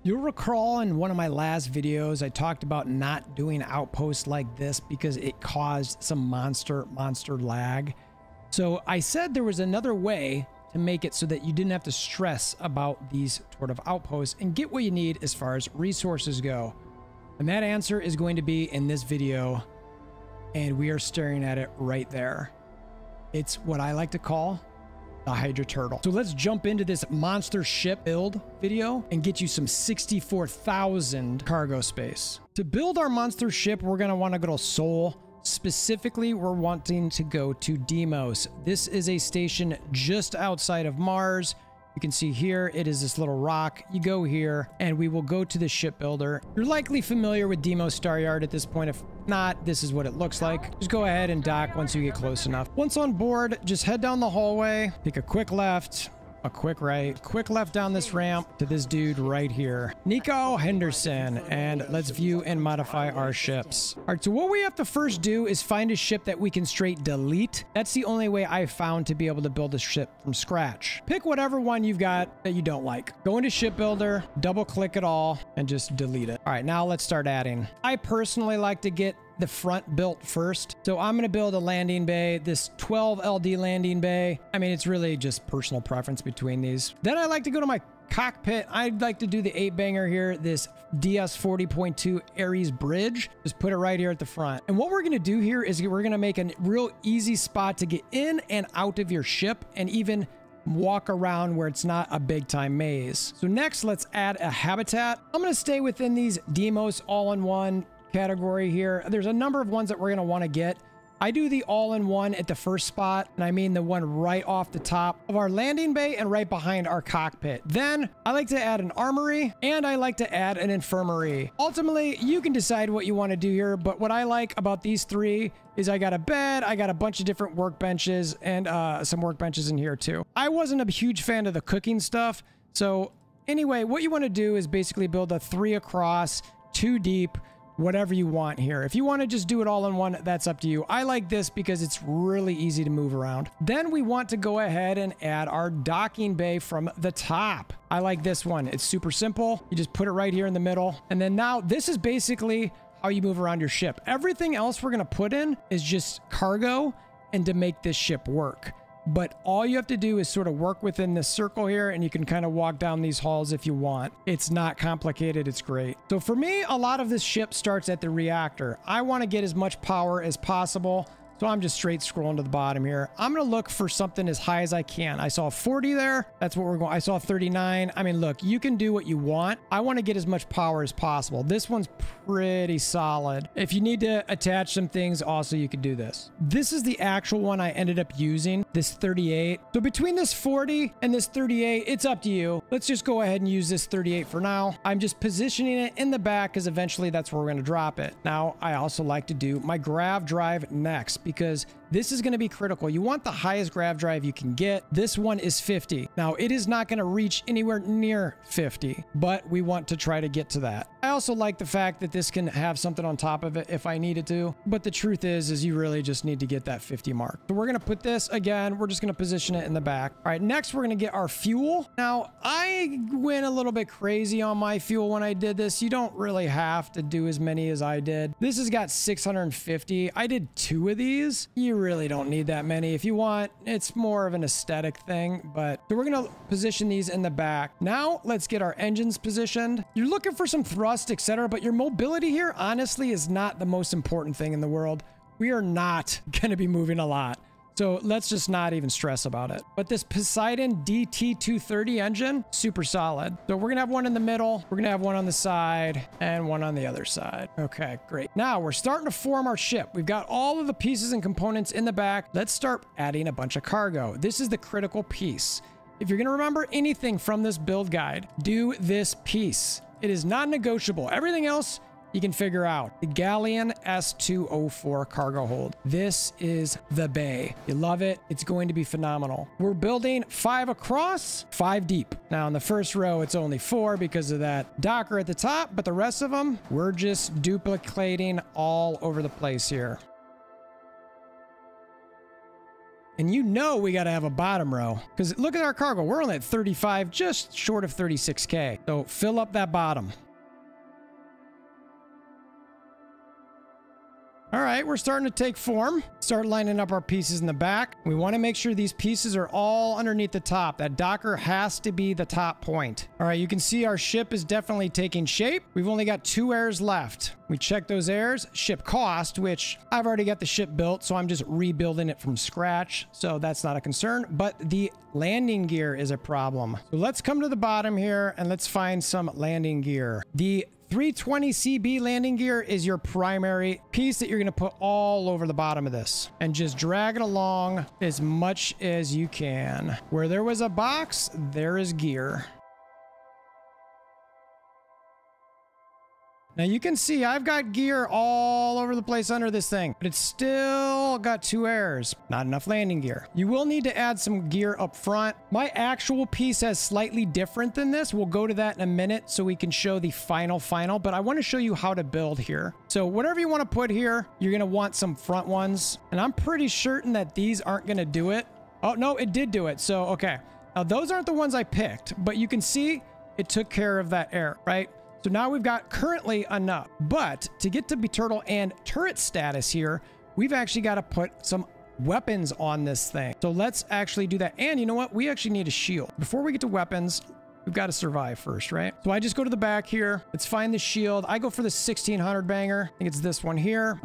You'll recall in one of my last videos, I talked about not doing outposts like this because it caused some monster lag. So I said there was another way to make it so that you didn't have to stress about these sort of outposts and get what you need as far as resources go. And that answer is going to be in this video, and we are staring at it right there. It's what I like to call the HYDRA turtle. So let's jump into this monster ship build video and get you some 64,000 cargo space. To build our monster ship, we're going to want to go to Sol. Specifically, we're wanting to go to Deimos. This is a station just outside of Mars. You can see here, it is this little rock. You go here and we will go to the shipbuilder. You're likely familiar with Deimos Star Yard at this point. If not, this is what it looks like. Just go ahead and dock once you get close enough. Once on board, just head down the hallway, take a quick left, a quick right, quick left down this ramp to this dude right here, Nico Henderson, and let's view and modify our ships. All right, so what we have to first do is find a ship that we can straight delete. That's the only way I've found to be able to build a ship from scratch. Pick whatever one you've got that you don't like. Go into shipbuilder, double click it all, and just delete it. All right, now let's start adding. I personally like to get the front built first. So I'm going to build a landing bay, this 12 LD landing bay. I mean, it's really just personal preference between these. Then I like to go to my cockpit. I'd like to do the 8-banger here, this DS 40.2 Ares bridge. Just put it right here at the front. And what we're going to do here is we're going to make a real easy spot to get in and out of your ship and even walk around where it's not a big time maze. So next, let's add a habitat. I'm going to stay within these Deimos all-in-one category here. There's a number of ones that we're going to want to get. I do the all-in-one at the first spot, and I mean the one right off the top of our landing bay and right behind our cockpit. Then I like to add an armory and I like to add an infirmary. Ultimately, you can decide what you want to do here, but what I like about these three is I got a bed, I got a bunch of different workbenches, and some workbenches in here too. I wasn't a huge fan of the cooking stuff, so anyway, what you want to do is basically build a 3 across, 2 deep, whatever you want here. If you want to just do it all in one, that's up to you. I like this because it's really easy to move around. Then we want to go ahead and add our docking bay from the top. I like this one. It's super simple. You just put it right here in the middle. And then now this is basically how you move around your ship. Everything else we're going to put in is just cargo and to make this ship work. But all you have to do is sort of work within this circle here, and you can kind of walk down these halls if you want. It's not complicated. It's great. So for me, a lot of this ship starts at the reactor. I want to get as much power as possible. So I'm just straight scrolling to the bottom here. I'm going to look for something as high as I can. I saw 40 there. That's what we're going. I saw 39. I mean, look, you can do what you want. I want to get as much power as possible. This one's pretty solid. If you need to attach some things, also you could do this. This is the actual one I ended up using, this 38. So between this 40 and this 38, it's up to you. Let's just go ahead and use this 38 for now. I'm just positioning it in the back because eventually that's where we're going to drop it. Now, I also like to do my grav drive next, because this is going to be critical. You want the highest grav drive you can get. This one is 50. Now, it is not going to reach anywhere near 50, but we want to try to get to that. I also like the fact that this can have something on top of it if I needed to, but the truth is you really just need to get that 50 mark. So we're going to put this again. We're just going to position it in the back. All right, next we're going to get our fuel. Now, I went a little bit crazy on my fuel when I did this. You don't really have to do as many as I did. This has got 650. I did 2 of these. You really don't need that many. If you want, it's more of an aesthetic thing, but so we're going to position these in the back. Now let's get our engines positioned. You're looking for some thrust, etc., but your mobility here honestly is not the most important thing in the world. We are not going to be moving a lot. So let's just not even stress about it. But this Poseidon DT230 engine, super solid. So we're going to have one in the middle. We're going to have one on the side and one on the other side. Okay, great. Now we're starting to form our ship. We've got all of the pieces and components in the back. Let's start adding a bunch of cargo. This is the critical piece. If you're going to remember anything from this build guide, do this piece. It is non-negotiable. Everything else you can figure out. The Galleon S204 cargo hold. This is the bay. You love it. It's going to be phenomenal. We're building 5 across, 5 deep. Now in the first row, it's only 4 because of that docker at the top, but the rest of them, we're just duplicating all over the place here. And you know we got to have a bottom row because look at our cargo. We're only at 35, just short of 36K. So fill up that bottom. All right, we're starting to take form. Start lining up our pieces in the back. We want to make sure these pieces are all underneath the top. That docker has to be the top point. All right, you can see our ship is definitely taking shape. We've only got 2 airs left. We check those airs. Ship cost, which I've already got the ship built, so I'm just rebuilding it from scratch. So that's not a concern, but the landing gear is a problem. So let's come to the bottom here and let's find some landing gear. The 320 CB landing gear is your primary piece that you're going to put all over the bottom of this and just drag it along as much as you can. Where there was a box, there is gear. Now you can see I've got gear all over the place under this thing, but it's still got 2 airs. Not enough landing gear. You will need to add some gear up front. My actual piece has slightly different than this. We'll go to that in a minute so we can show the final, but I want to show you how to build here. So whatever you want to put here, you're going to want some front ones. And I'm pretty certain that these aren't going to do it. Oh, no, it did do it. So, okay. Now those aren't the ones I picked, but you can see it took care of that air, right? So now we've got currently enough, but to get to turtle and turret status here, we've actually got to put some weapons on this thing. So let's actually do that. And you know what? We actually need a shield. Before we get to weapons, we've got to survive first, right? So I just go to the back here. Let's find the shield. I go for the 1600 banger. I think it's this one here.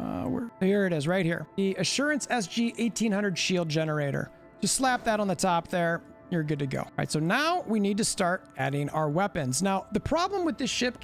Here it is right here. The Assurance SG 1800 shield generator. Just slap that on the top there. You're good to go. All right, so now we need to start adding our weapons. Now, the problem with this ship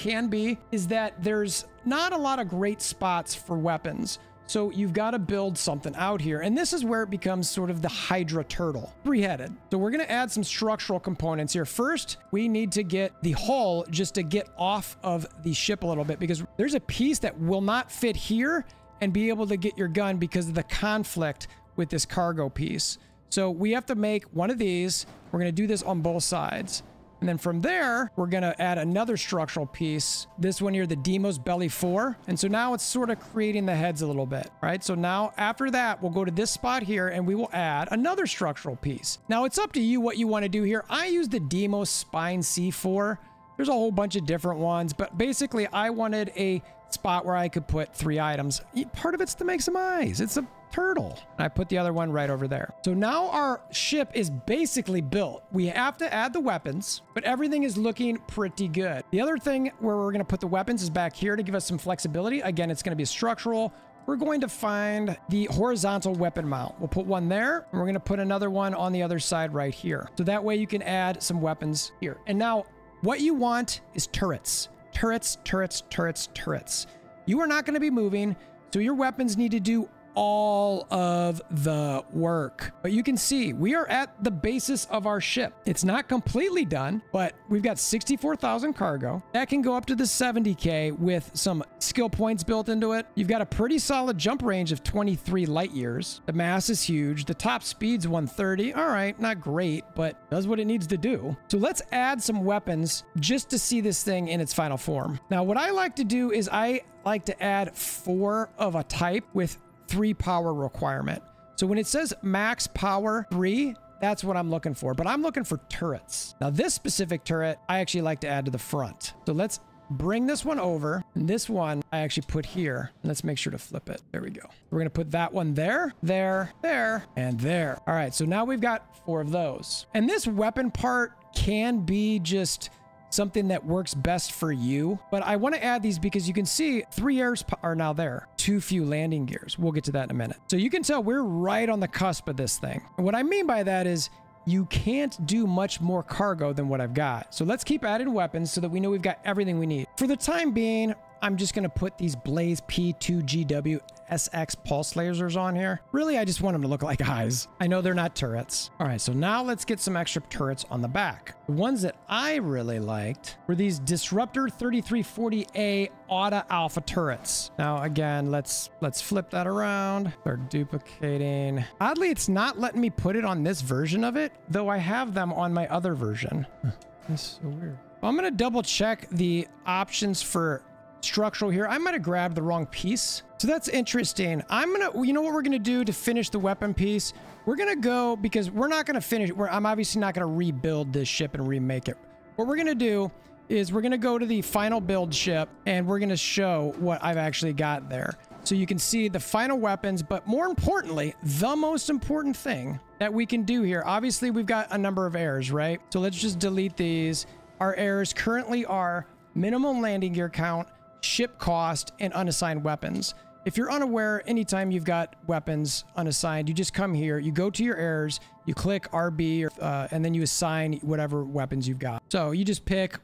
is that there's not a lot of great spots for weapons. So you've got to build something out here. And this is where it becomes sort of the HYDRA turtle, 3-headed. So we're going to add some structural components here. First, we need to get the hull just to get off of the ship a little bit because there's a piece that will not fit here and be able to get your gun because of the conflict with this cargo piece. So we have to make one of these. We're going to do this on both sides. And then from there, we're going to add another structural piece. This one here, the Demos Belly 4. And so now it's sort of creating the heads a little bit, right? So now after that, we'll go to this spot here and we will add another structural piece. Now it's up to you what you want to do here. I use the Demos Spine C4. There's a whole bunch of different ones, but basically I wanted a spot where I could put 3 items. Part of it's to make some eyes. It's a turtle. And I put the other one right over there. So now our ship is basically built. We have to add the weapons, but everything is looking pretty good. The other thing where we're going to put the weapons is back here to give us some flexibility. Again, it's going to be structural. We're going to find the horizontal weapon mount. We'll put one there, and we're going to put another one on the other side right here. So that way you can add some weapons here. And now what you want is turrets. Turrets, turrets, turrets, turrets. You are not going to be moving, so your weapons need to do all of the work. But you can see we are at the basis of our ship. It's not completely done, but we've got 64,000 cargo. That can go up to the 70K with some skill points built into it. You've got a pretty solid jump range of 23 light years. The mass is huge. The top speed's 130. All right, not great, but does what it needs to do. So let's add some weapons just to see this thing in its final form. Now, what I like to do is I like to add 4 of a type with 3 power requirement. So when it says max power 3, that's what I'm looking for, but I'm looking for turrets. Now this specific turret, I actually like to add to the front. So let's bring this one over, and this one I actually put here. Let's make sure to flip it. There we go. We're going to put that one there, there, there, and there. All right, so now we've got 4 of those. And this weapon part can be just something that works best for you, but I want to add these because you can see 3 airs are now there. Too few landing gears. We'll get to that in a minute. So you can tell we're right on the cusp of this thing. And what I mean by that is you can't do much more cargo than what I've got. So let's keep adding weapons so that we know we've got everything we need. For the time being, I'm just going to put these Blaze P2GW SX pulse lasers on here. Really, I just want them to look like eyes. I know they're not turrets. All right, so now let's get some extra turrets on the back. The ones that I really liked were these Disruptor 3340A Auto Alpha turrets. Now, again, let's flip that around. Start duplicating. Oddly, it's not letting me put it on this version of it, though I have them on my other version. That's so weird. I'm going to double check the options for structural here. I might have grabbed the wrong piece. So that's interesting. You know what we're gonna do to finish the weapon piece? We're gonna go, because we're not gonna finish, I'm obviously not gonna rebuild this ship and remake it. What we're gonna do is we're gonna go to the final build ship and we're gonna show what I've actually got there. So you can see the final weapons, but more importantly, the most important thing that we can do here, obviously we've got a number of errors, right? So let's just delete these. Our errors currently are minimum landing gear count, ship cost, and unassigned weapons. If you're unaware, anytime you've got weapons unassigned, you just come here, you go to your errors, you click RB, and then you assign whatever weapons you've got. So you just pick,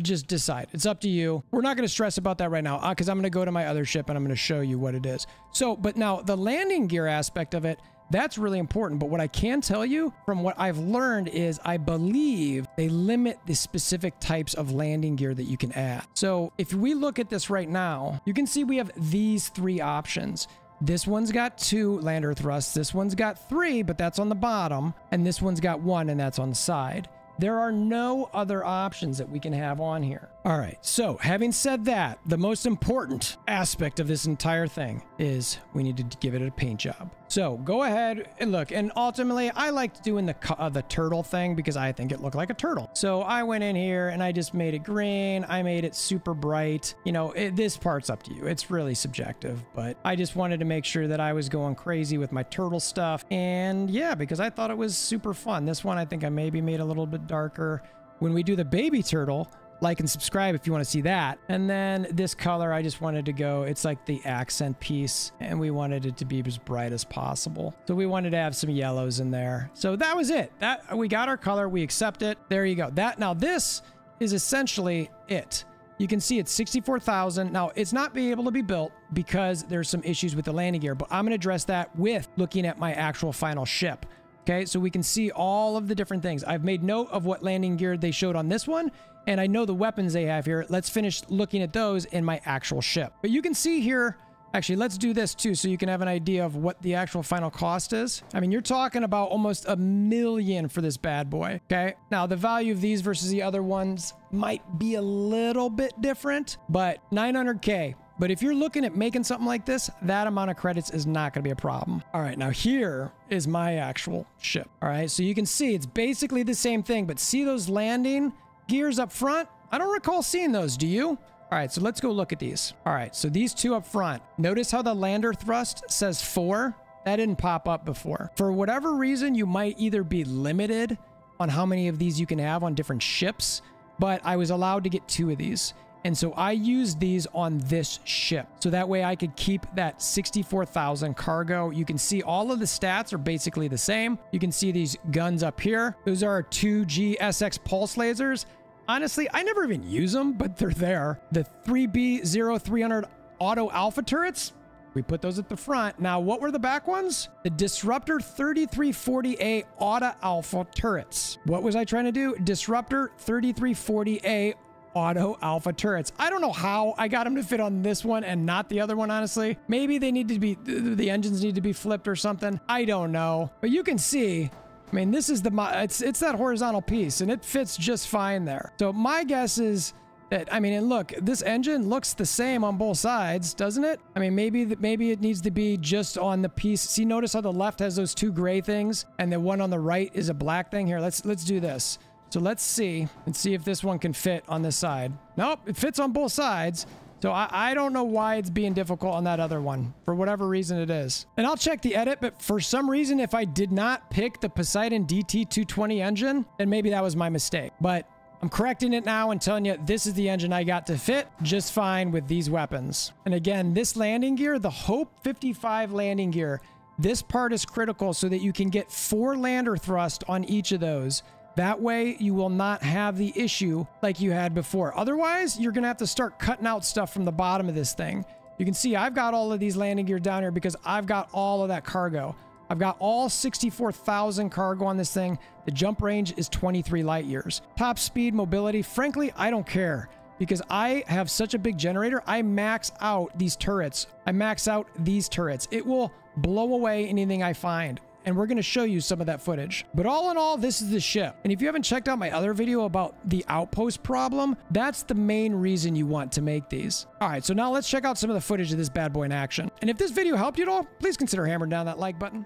just decide. It's up to you. We're not going to stress about that right now because I'm going to go to my other ship and I'm going to show you what it is. So, but now the landing gear aspect of it, that's really important. But what I can tell you from what I've learned is I believe they limit the specific types of landing gear that you can add. So if we look at this right now, you can see we have these 3 options. This one's got 2 lander thrusts. This one's got 3, but that's on the bottom. And this one's got 1 and that's on the side. There are no other options that we can have on here. All right, so having said that, the most important aspect of this entire thing is we need to give it a paint job. So go ahead and look, and ultimately I liked doing the turtle thing because I think it looked like a turtle. So I went in here and I just made it green. I made it super bright. You know, this part's up to you. It's really subjective, but I just wanted to make sure that I was going crazy with my turtle stuff. And yeah, because I thought it was super fun. This one, I think I maybe made a little bit darker. When we do the baby turtle, like and subscribe if you want to see that. And then this color, I just wanted to go, it's like the accent piece, and we wanted it to be as bright as possible. So we wanted to have some yellows in there. So that was it. That we got our color, we accept it. There you go. Now this is essentially it. You can see it's 64,000. Now it's not being able to be built because there's some issues with the landing gear, but I'm going to address that with looking at my actual final ship. Okay, so we can see all of the different things. I've made note of what landing gear they showed on this one, and I know the weapons they have here. Let's finish looking at those in my actual ship. But you can see here, actually, let's do this too, so you can have an idea of what the actual final cost is. I mean, you're talking about almost $1 million for this bad boy, okay? Now, the value of these versus the other ones might be a little bit different, but 900K. But if you're looking at making something like this, that amount of credits is not going to be a problem. All right, now here is my actual ship. All right, so you can see it's basically the same thing, but see those landing gears up front? I don't recall seeing those, do you? All right, so let's go look at these. All right, so these 2 up front. Notice how the lander thrust says 4? That didn't pop up before. For whatever reason, you might either be limited on how many of these you can have on different ships, but I was allowed to get 2 of these. And so I used these on this ship. So that way I could keep that 64,000 cargo. You can see all of the stats are basically the same. You can see these guns up here. Those are our 2G SX pulse lasers. Honestly, I never even use them, but they're there. The 3B0300 auto alpha turrets, we put those at the front. Now, what were the back ones? The Disruptor 3340A auto alpha turrets. What was I trying to do? Disruptor 3340A auto alpha turrets. I don't know how I got them to fit on this one and not the other one, honestly. Maybe they need to be, the engines need to be flipped or something. I don't know. But you can see, I mean, this is it's that horizontal piece and it fits just fine there. So my guess is that, I mean, and look, this engine looks the same on both sides, doesn't it? I mean, maybe it needs to be just on the piece. See, notice how the left has those 2 gray things and the one on the right is a black thing. Here, let's do this. So let's see and see if this one can fit on this side. Nope, it fits on both sides. So I don't know why it's being difficult on that other one, for whatever reason it is. And I'll check the edit, but for some reason, if I did not pick the Poseidon DT220 engine, then maybe that was my mistake. But I'm correcting it now and telling you this is the engine I got to fit just fine with these weapons. And again, this landing gear, the Hope 55 landing gear, this part is critical so that you can get 4 lander thrust on each of those. That way you will not have the issue like you had before. Otherwise, you're going to have to start cutting out stuff from the bottom of this thing. You can see I've got all of these landing gear down here because I've got all of that cargo. I've got all 64,000 cargo on this thing. The jump range is 23 light years. Top speed, mobility, frankly, I don't care because I have such a big generator. I max out these turrets. I max out these turrets. It will blow away anything I find. and we're going to show you some of that footage. But all in all, this is the ship. And if you haven't checked out my other video about the outpost problem, that's the main reason you want to make these. All right, so now let's check out some of the footage of this bad boy in action. And if this video helped you at all, please consider hammering down that like button.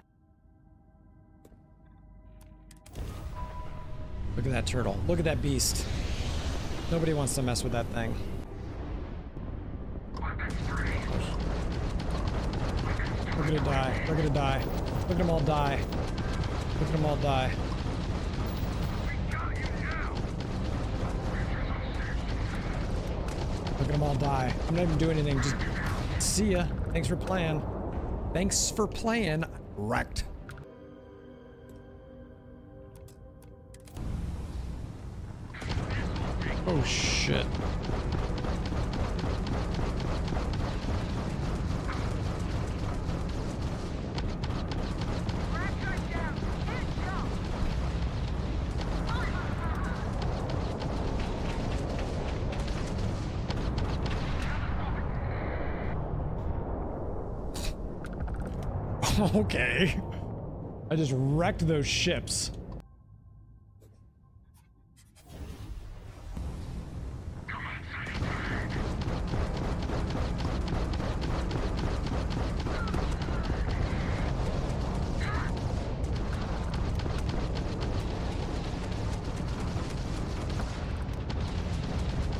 Look at that turtle. Look at that beast. Nobody wants to mess with that thing. Look at it die. Look at it die. Look at them all die. Look at them all die. Look at them all die. I'm not even doing anything. Just see ya. Thanks for playing. Thanks for playing. Wrecked. Oh shit. Okay. I just wrecked those ships.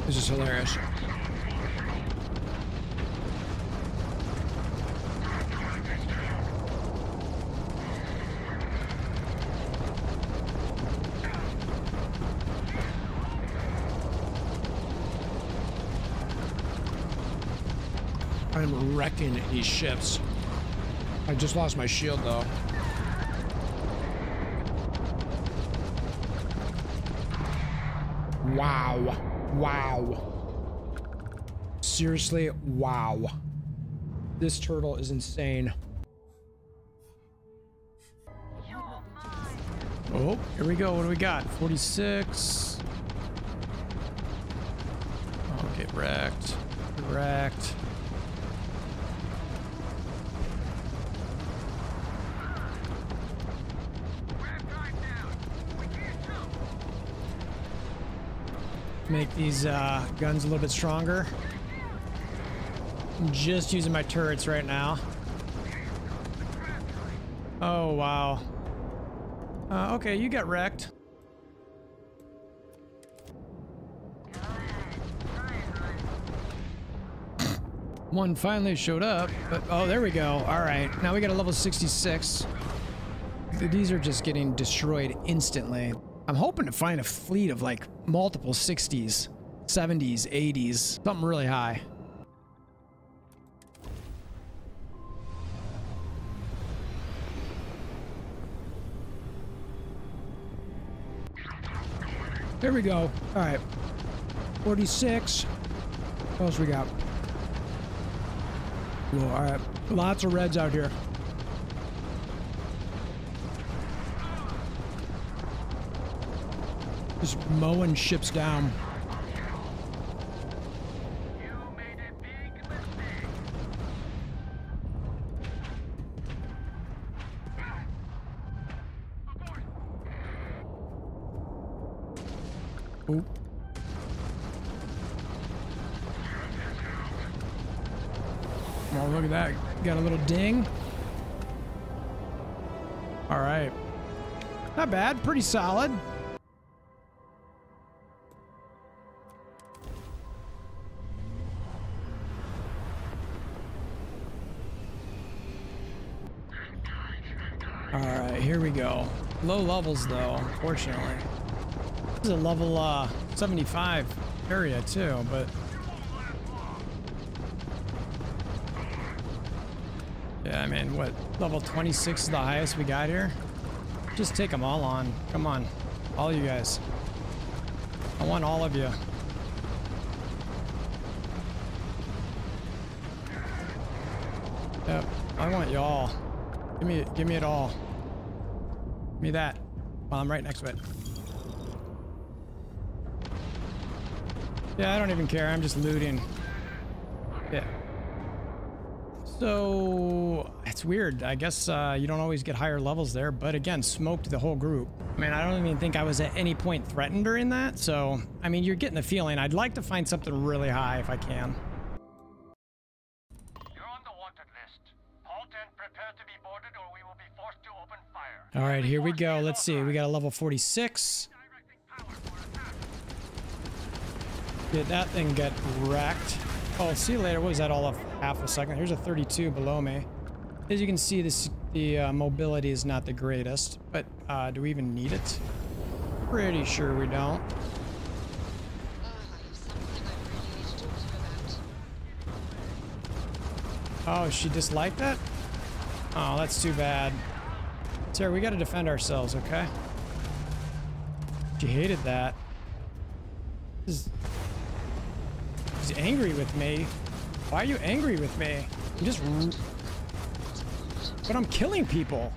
This is hilarious. I'm wrecking these ships. I just lost my shield though. Wow. Wow. Seriously, wow. This turtle is insane. Oh, here we go. What do we got? 46. Oh, get wrecked. Get wrecked. Make these guns a little bit stronger. I'm just using my turrets right now. Oh, wow. Okay, you got wrecked. One finally showed up, but oh, there we go. All right, now we got a level 66. These are just getting destroyed instantly. I'm hoping to find a fleet of like multiple 60s, 70s, 80s, something really high. There we go. All right. 46. What else we got? Whoa, all right. Lots of reds out here. Just mowing ships down. Ooh. Oh, look at that. Got a little ding. All right. Not bad. Pretty solid. All right, here we go. Low levels though, unfortunately. This is a level 75 area too, but yeah, I mean, what, level 26 is the highest we got here? Just take them all on. Come on, all you guys. I want all of you. Yep, I want y'all. Give me it all. Give me that. Well, I'm right next to it. Yeah, I don't even care. I'm just looting. Yeah. So it's weird. I guess you don't always get higher levels there, but again, smoked the whole group. I mean, I don't even think I was at any point threatened during that. So, I mean, you're getting the feeling. I'd like to find something really high if I can. You're on the wanted list. Halt and prepare to be boarded or we will be forced to open fire. All right, here we go. Let's see. We got a level 46. Did that thing get wrecked? Oh, see you later. What was that all of half a second? Here's a 32 below me. As you can see, the mobility is not the greatest, but do we even need it? Pretty sure we don't. Oh, she disliked that? Oh, that's too bad. Sarah, we got to defend ourselves, okay? She hated that. She's angry with me. Why are you angry with me? I'm just... But I'm killing people.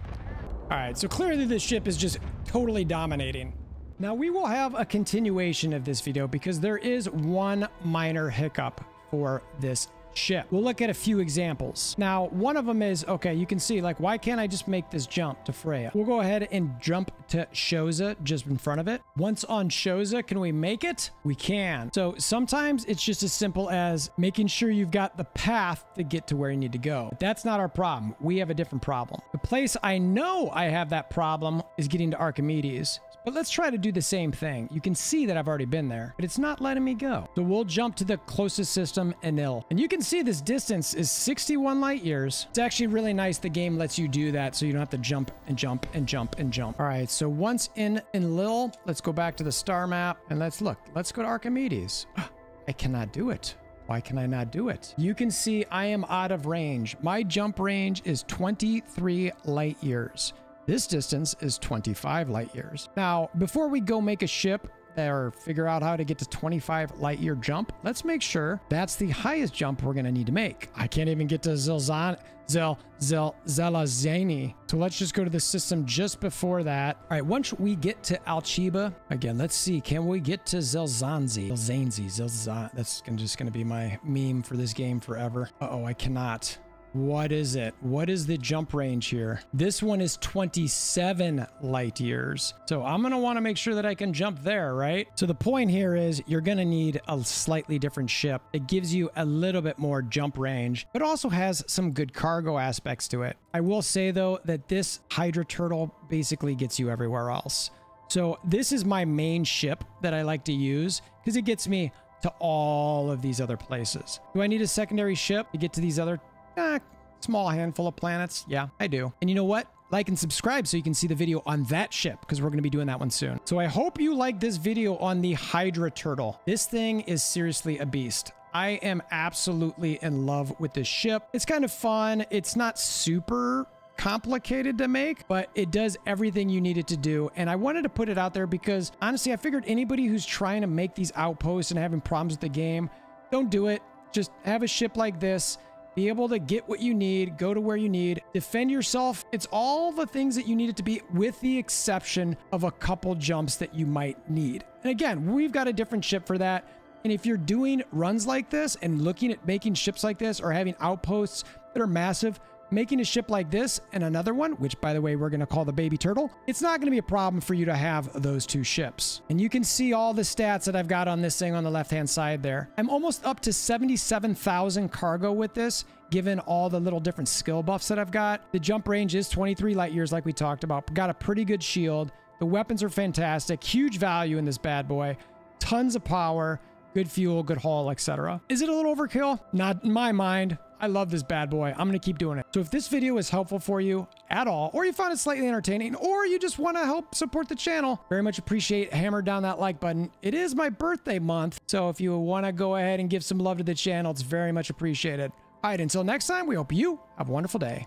All right, so clearly this ship is just totally dominating. Now we will have a continuation of this video because there is one minor hiccup for this ship. We'll look at a few examples. Now, one of them is, okay, you can see, like, why can't I just make this jump to Freya? We'll go ahead and jump to Shoza just in front of it. Once on Shoza, can we make it? We can. So sometimes it's just as simple as making sure you've got the path to get to where you need to go. But that's not our problem. We have a different problem. The place I know I have that problem is getting to Archimedes. But let's try to do the same thing. You can see that I've already been there, but it's not letting me go. So we'll jump to the closest system, Enil. And you can see this distance is 61 light years. It's actually really nice the game lets you do that so you don't have to jump and jump and jump and jump. All right, so once in Enlil, let's go back to the star map and let's look. Let's go to Archimedes. I cannot do it. Why can I not do it? You can see I am out of range. My jump range is 23 light years. This distance is 25 light years. Now, before we go make a ship or figure out how to get to 25 light year jump, let's make sure that's the highest jump we're going to need to make. I can't even get to Zelazani. So let's just go to the system just before that. All right, once we get to Alchiba, again, let's see, can we get to Zelzanzi? That's just going to be my meme for this game forever. Uh-oh, I cannot. What is it? What is the jump range here? This one is 27 light years. So I'm going to want to make sure that I can jump there, right? So the point here is you're going to need a slightly different ship. It gives you a little bit more jump range, but also has some good cargo aspects to it. I will say though that this HYDRA Turtle basically gets you everywhere else. So this is my main ship that I like to use because it gets me to all of these other places. Do I need a secondary ship to get to these other small handful of planets? Yeah, I do. And you know what? Like and subscribe so you can see the video on that ship because we're going to be doing that one soon. So I hope you like this video on the HYDRA Turtle. This thing is seriously a beast. I am absolutely in love with this ship. It's kind of fun. It's not super complicated to make, but it does everything you need it to do. And I wanted to put it out there because honestly, I figured anybody who's trying to make these outposts and having problems with the game, don't do it. Just have a ship like this. Be able to get what you need, go to where you need, defend yourself. It's all the things that you need it to be, with the exception of a couple jumps that you might need. And again, we've got a different ship for that. And if you're doing runs like this and looking at making ships like this or having outposts that are massive, making a ship like this and another one, which by the way, we're going to call the baby turtle, it's not going to be a problem for you to have those two ships. And you can see all the stats that I've got on this thing on the left-hand side there. I'm almost up to 77,000 cargo with this, given all the little different skill buffs that I've got. The jump range is 23 light years like we talked about. Got a pretty good shield. The weapons are fantastic. Huge value in this bad boy. Tons of power, good fuel, good hull, etc. Is it a little overkill? Not in my mind. I love this bad boy. I'm going to keep doing it. So if this video is helpful for you at all, or you found it slightly entertaining, or you just want to help support the channel, very much appreciate hammer down that like button. It is my birthday month. So if you want to go ahead and give some love to the channel, it's very much appreciated. All right, until next time, we hope you have a wonderful day.